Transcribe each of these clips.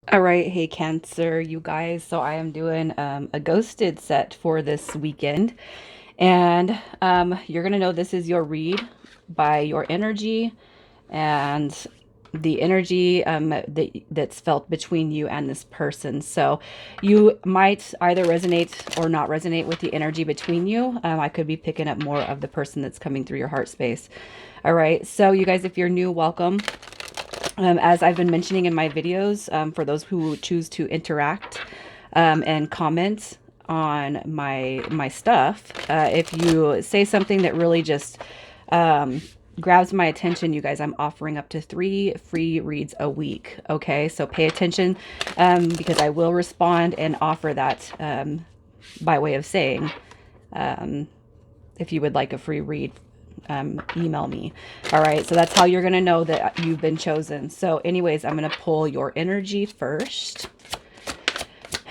All right, hey Cancer, you guys. So I am doing a ghosted set for this weekend, and you're gonna know this is your read by your energy and the energy that's felt between you and this person. So you might either resonate or not resonate with the energy between you. I could be picking up more of the person that's coming through your heart space. All right, so you guys, if you're new, welcome. As I've been mentioning in my videos, for those who choose to interact and comment on my stuff, if you say something that really just um, grabs my attention, you guys, I'm offering up to 3 free reads a week. Okay, so pay attention because I will respond and offer that by way of saying if you would like a free read, email me. All right, so that's how you're going to know that you've been chosen. So anyways, I'm going to pull your energy first.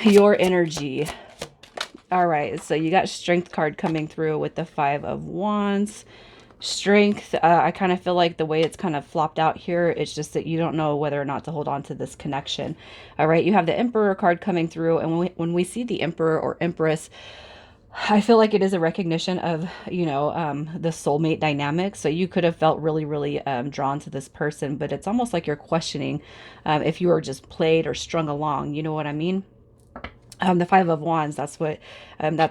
Your energy. All right, so you got strength card coming through with the 5 of Wands. Strength, I kind of feel like the way it's kind of flopped out here, it's just that you don't know whether or not to hold on to this connection. All right, you have the Emperor card coming through, and when we see the Emperor or Empress, I feel like it is a recognition of, the soulmate dynamic. So you could have felt really, really drawn to this person, but it's almost like you're questioning if you were just played or strung along. You know what I mean? The 5 of Wands, that's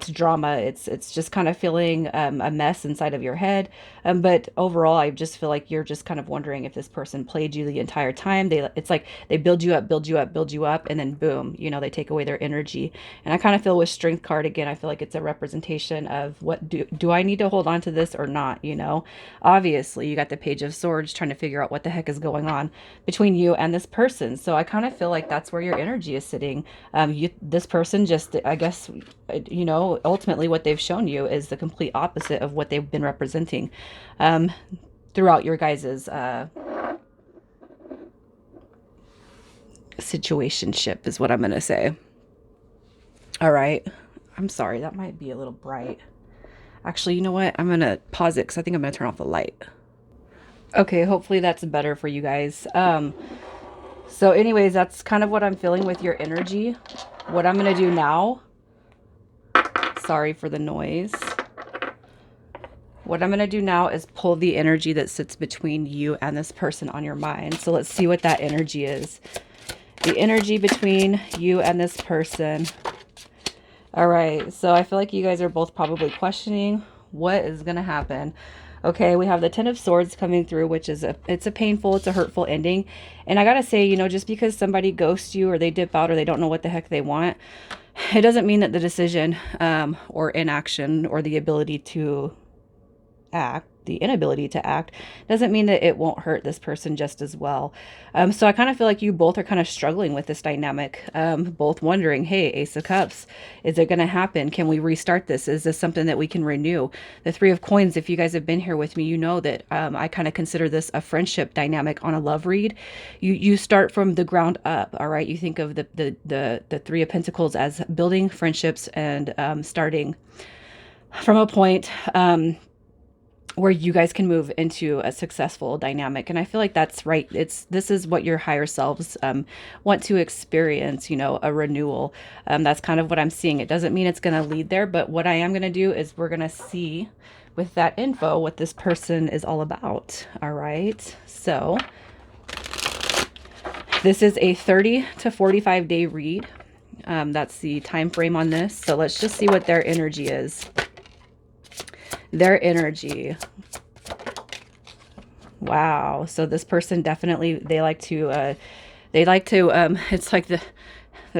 drama. It's just kind of feeling a mess inside of your head. But overall, I just feel like you're just kind of wondering if this person played you the entire time. It's like they build you up, build you up, build you up, and then boom, they take away their energy. And I kind of feel with Strength card again, I feel like it's a representation of what do I need to hold on to this or not? Obviously you got the Page of Swords trying to figure out what the heck is going on between you and this person. So I kind of feel like that's where your energy is sitting. This person just, I guess, ultimately what they've shown you is the complete opposite of what they've been representing um, throughout your guys's situationship is what I'm going to say. All right. I'm sorry. That might be a little bright. Actually, you know what? I'm going to pause it because I think I'm going to turn off the light. Okay. Hopefully that's better for you guys. So anyways, that's kind of what I'm feeling with your energy. What I'm going to do now, sorry for the noise. What I'm going to do now is pull the energy that sits between you and this person on your mind. So let's see what that energy is. The energy between you and this person. All right. So I feel like you guys are both probably questioning what is going to happen. Okay, we have the Ten of Swords coming through, which is it's a painful, it's a hurtful ending. And I gotta say, just because somebody ghosts you or they dip out or they don't know what the heck they want, it doesn't mean that the decision or inaction or the ability to act, the inability to act, doesn't mean that it won't hurt this person just as well. So I kind of feel like you both are kind of struggling with this dynamic, both wondering, hey, Ace of Cups, is it going to happen? Can we restart this? Is this something that we can renew? The Three of Coins, if you guys have been here with me, you know that I kind of consider this a friendship dynamic on a love read. You start from the ground up, all right? You think of the Three of Pentacles as building friendships and starting from a point where you guys can move into a successful dynamic. And I feel like that's right. This is what your higher selves want to experience, a renewal. That's kind of what I'm seeing. It doesn't mean it's going to lead there, but what I am going to do is we're going to see with that info what this person is all about. All right. So this is a 30 to 45 day read. That's the time frame on this. So let's just see what their energy is. Their energy. Wow. So this person definitely, they like to, it's like the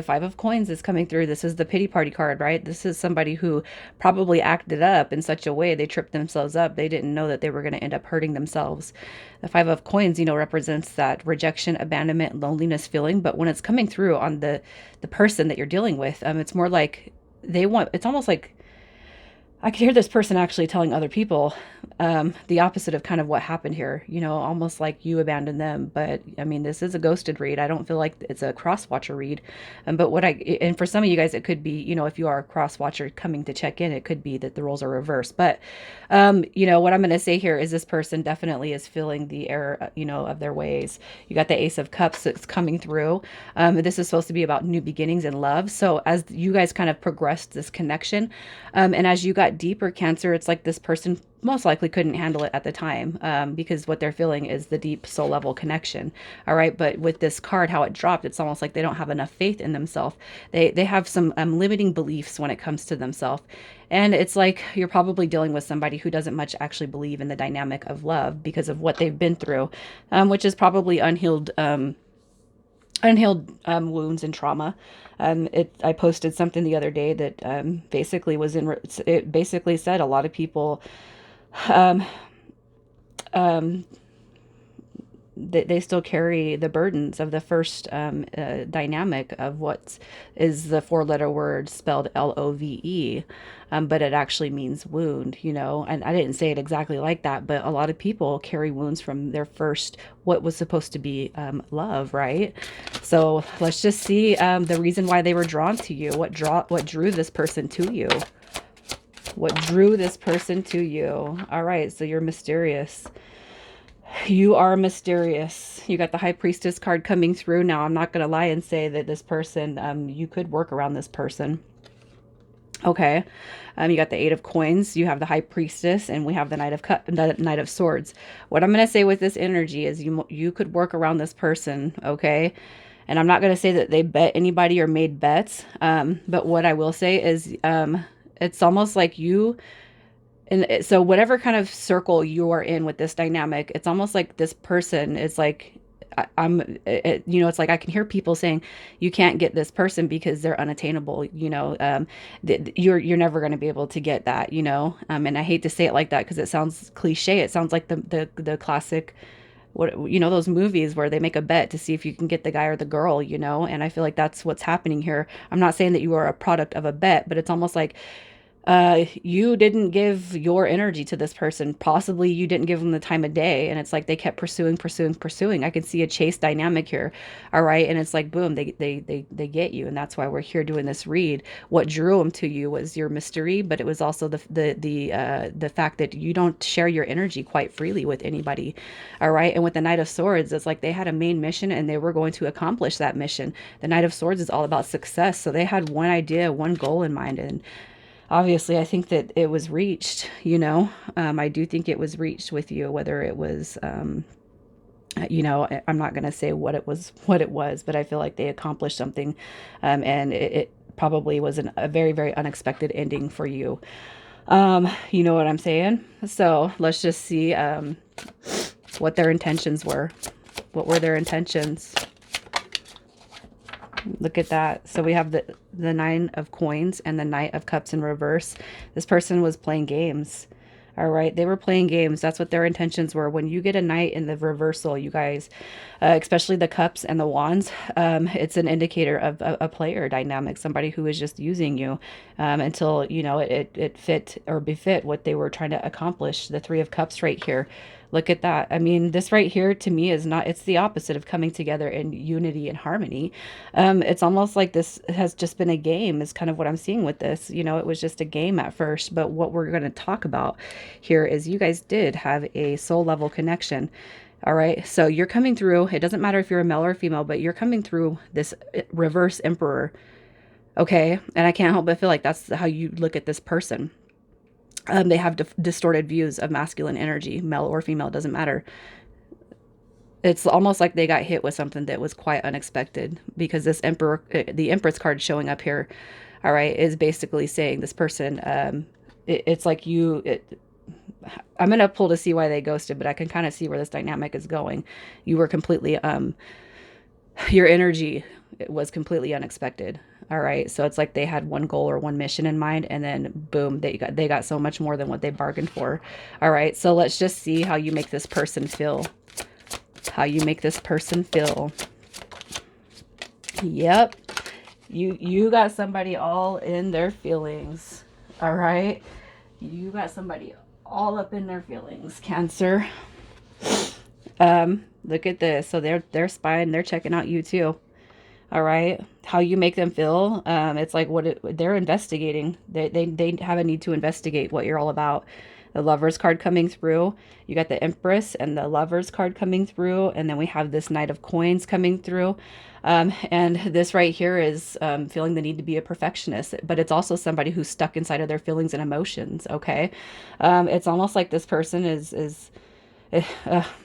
5 of Coins is coming through. This is the pity party card, right? This is somebody who probably acted up in such a way they tripped themselves up. They didn't know that they were going to end up hurting themselves. The 5 of Coins, represents that rejection, abandonment, loneliness feeling. But when it's coming through on the person that you're dealing with, it's more like it's almost like, I could hear this person actually telling other people the opposite of kind of what happened here, you know, almost like you abandoned them. But I mean, this is a ghosted read. I don't feel like it's a cross watcher read. But and for some of you guys, it could be, you know, if you are a cross watcher coming to check in, it could be that the roles are reversed. But, you know, what I'm going to say here is this person definitely is feeling the error, you know, of their ways. You got the Ace of Cups that's coming through. This is supposed to be about new beginnings and love. So as you guys kind of progressed this connection, and as you got deeper, Cancer, it's like this person most likely couldn't handle it at the time, because what they're feeling is the deep soul level connection. All right. But with this card, how it dropped, it's almost like they don't have enough faith in themselves. They have some limiting beliefs when it comes to themselves. And it's like you're probably dealing with somebody who doesn't much actually believe in the dynamic of love because of what they've been through, which is probably unhealed wounds and trauma. I posted something the other day that basically it basically said a lot of people, um, um, they still carry the burdens of the first dynamic of what is the four-letter word spelled Love, but it actually means wound, you know. And I didn't say it exactly like that, but a lot of people carry wounds from their first, what was supposed to be love, right? So let's just see the reason why they were drawn to you. What drew this person to you? What drew this person to you? All right, so you're mysterious. You are mysterious. You got the High Priestess card coming through. Now, I'm not going to lie and say that this person, you could work around this person. Okay. You got the Eight of Coins. You have the High Priestess, and we have the Knight of Swords. What I'm going to say with this energy is you could work around this person. Okay. And I'm not going to say that they bet anybody or made bets. But what I will say is, it's almost like you. And so whatever kind of circle you are in with this dynamic, it's almost like this person is like, you know, it's like I can hear people saying you can't get this person because they're unattainable, you know, you're never going to be able to get that, you know, and I hate to say it like that because it sounds cliche. It sounds like the classic, what, you know, those movies where they make a bet to see if you can get the guy or the girl, you know, and I feel like that's what's happening here. I'm not saying that you are a product of a bet, but it's almost like you didn't give your energy to this person. Possibly you didn't give them the time of day. And it's like they kept pursuing. I can see a chase dynamic here. All right. And it's like, boom, they get you. And that's why we're here doing this read. What drew them to you was your mystery, but it was also the fact that you don't share your energy quite freely with anybody. All right. And with the Knight of Swords, it's like they had a main mission and they were going to accomplish that mission. The Knight of Swords is all about success. So they had one idea, one goal in mind. And obviously, I think that it was reached, you know. I do think it was reached with you, whether it was, you know, I'm not going to say what it was, but I feel like they accomplished something. And it probably was a very, very unexpected ending for you. You know what I'm saying? So let's just see what their intentions were. What were their intentions? Look at that. So we have the Nine of Coins and the Knight of Cups in reverse. This person was playing games. All right. They were playing games. That's what their intentions were. When you get a Knight in the reversal, you guys, especially the Cups and the Wands, it's an indicator of a player dynamic, somebody who is just using you until, you know, it fit or befit what they were trying to accomplish. The Three of Cups right here. Look at that. I mean, this right here to me is not, it's the opposite of coming together in unity and harmony. It's almost like this has just been a game is kind of what I'm seeing with this. You know, it was just a game at first, but what we're going to talk about here is you guys did have a soul level connection. All right. So you're coming through. It doesn't matter if you're a male or a female, but you're coming through this reverse emperor. Okay. And I can't help but feel like that's how you look at this person. They have distorted views of masculine energy, male or female, doesn't matter. It's almost like they got hit with something that was quite unexpected because this emperor, the Empress card showing up here, all right, is basically saying this person, it's like I'm going to pull to see why they ghosted, but I can kind of see where this dynamic is going. You were completely, your energy was completely unexpected. All right. So it's like they had one goal or one mission in mind, and then boom, they got so much more than what they bargained for. All right. So let's just see how you make this person feel. How you make this person feel. Yep. You got somebody all in their feelings. All right. You got somebody all up in their feelings, Cancer. Look at this. So they're spying, they're checking out you too. All right. How you make them feel. It's like they're investigating. They have a need to investigate what you're all about. The Lovers card coming through. You got the Empress and the Lovers card coming through. And then we have this Knight of Coins coming through. And this right here is feeling the need to be a perfectionist, but it's also somebody who's stuck inside of their feelings and emotions. Okay. It's almost like this person is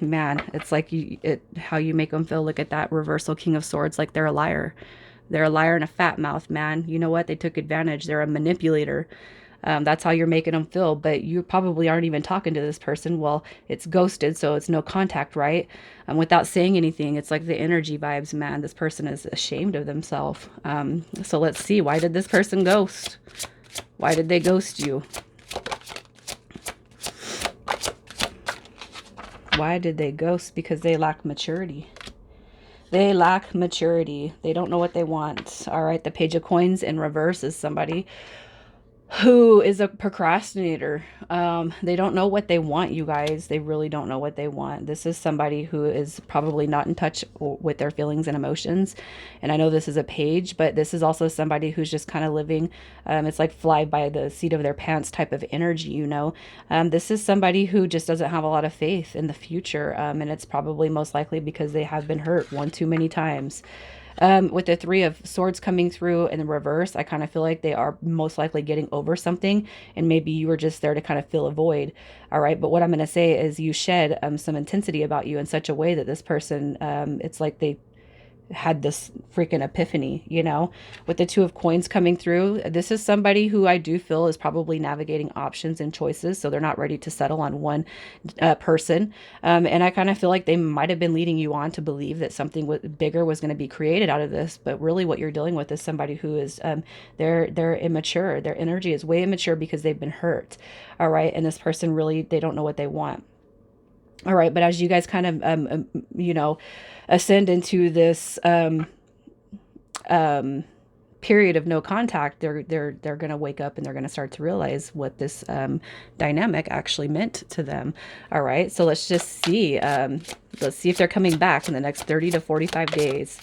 man, it's like how you make them feel. Look at that reversal King of Swords, like they're a liar. They're a liar and a fat mouth, man. You know what? They took advantage. They're a manipulator. That's how you're making them feel, but you probably aren't even talking to this person. Well, it's ghosted, so it's no contact, right? Without saying anything, it's like the energy vibes, man. This person is ashamed of themselves. So let's see. Why did this person ghost? Why did they ghost you? Why did they ghost? Because they lack maturity. They lack maturity. They don't know what they want. All right. The Page of Coins in reverse is somebody who is a procrastinator. They don't know what they want, you guys. They really don't know what they want. This is somebody who is probably not in touch with their feelings and emotions. And I know this is a page, but this is also somebody who's just kind of living, it's like fly by the seat of their pants type of energy, you know. This is somebody who just doesn't have a lot of faith in the future. And it's probably most likely because they have been hurt one too many times. With the Three of Swords coming through in the reverse, I kind of feel like they are most likely getting over something, and maybe you were just there to kind of fill a void. All right, but what I'm going to say is you shed some intensity about you in such a way that this person, it's like they had this freaking epiphany, you know, with the Two of Coins coming through. This is somebody who I do feel is probably navigating options and choices. So they're not ready to settle on one person. And I kind of feel like they might have been leading you on to believe that something bigger was going to be created out of this. But really what you're dealing with is somebody who is, they're immature. Their energy is way immature because they've been hurt. All right. And this person really, they don't know what they want. All right, but as you guys kind of, you know, ascend into this period of no contact, they're going to wake up and they're going to start to realize what this dynamic actually meant to them. All right, so let's just see. Let's see if they're coming back in the next 30 to 45 days.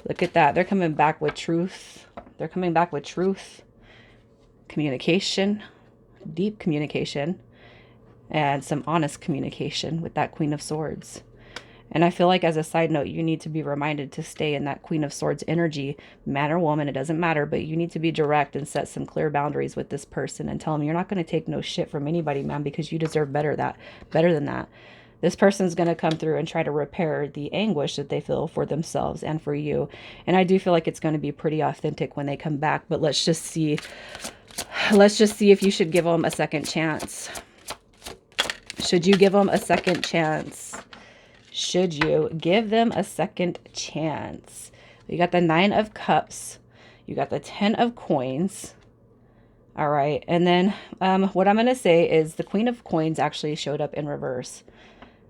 Look at that. They're coming back with truth. They're coming back with truth, communication, deep communication, and some honest communication with that Queen of Swords. And I feel like, as a side note, you need to be reminded to stay in that Queen of Swords energy, man or woman, it doesn't matter, but you need to be direct and set some clear boundaries with this person and tell them you're not going to take no shit from anybody, man, because you deserve better than that. This person's going to come through and try to repair the anguish that they feel for themselves and for you. And I do feel like it's going to be pretty authentic when they come back, but let's just see if you should give them a second chance. Should you give them a second chance? Should you give them a second chance? You got the Nine of Cups. You got the Ten of Coins. All right. And then what I'm going to say is the Queen of Coins actually showed up in reverse.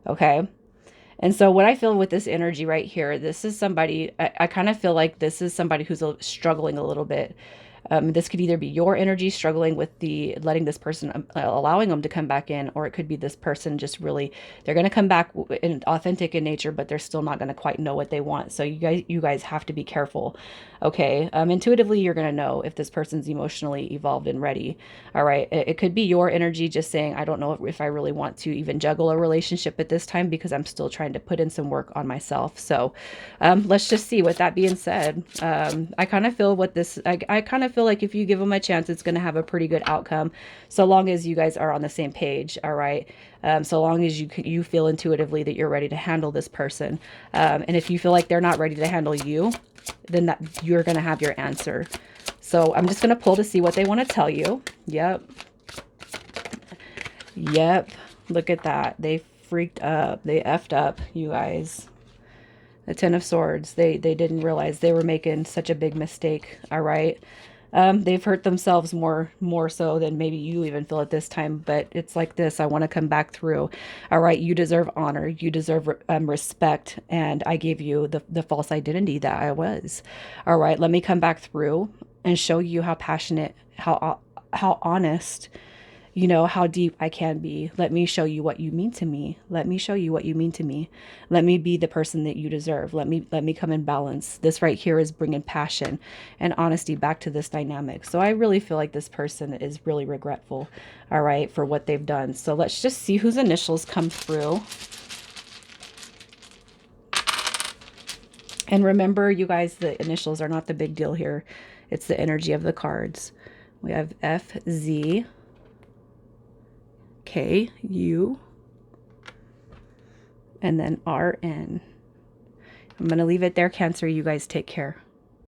Okay. And so what I feel with this energy right here, this is somebody, I kind of feel like this is somebody who's struggling a little bit. This could either be your energy struggling with the letting this person, allowing them to come back in, or it could be this person just really, they're going to come back in authentic in nature, but they're still not going to quite know what they want. So you guys have to be careful. Okay. Intuitively, you're going to know if this person's emotionally evolved and ready. All right. It could be your energy just saying, I don't know if I really want to even juggle a relationship at this time because I'm still trying to put in some work on myself. So let's just see. With that being said, I kind of feel I kind of feel like if you give them a chance, it's going to have a pretty good outcome, so long as you guys are on the same page. All right. So long as you feel intuitively that you're ready to handle this person. And if you feel like they're not ready to handle you, then you're going to have your answer. So I'm just going to pull to see what they want to tell you. Yep. Look at that. They freaked up. They effed up, you guys. The Ten of Swords. They didn't realize they were making such a big mistake. All right. They've hurt themselves more so than maybe you even feel at this time, but it's like this. I want to come back through. All right. You deserve honor. You deserve respect. And I gave you the false identity that I was. All right. Let me come back through and show you how passionate, how honest, You know how deep I can be. Let me show you what you mean to me. Let me show you what you mean to me. Let me be the person that you deserve. Let me come in balance. This right here is bringing passion and honesty back to this dynamic. So I really feel like this person is really regretful, all right, for what they've done. So let's just see whose initials come through. And remember, you guys, the initials are not the big deal here. It's the energy of the cards. We have F, Z, K, U, and then RN. I'm going to leave it there, Cancer. You guys take care.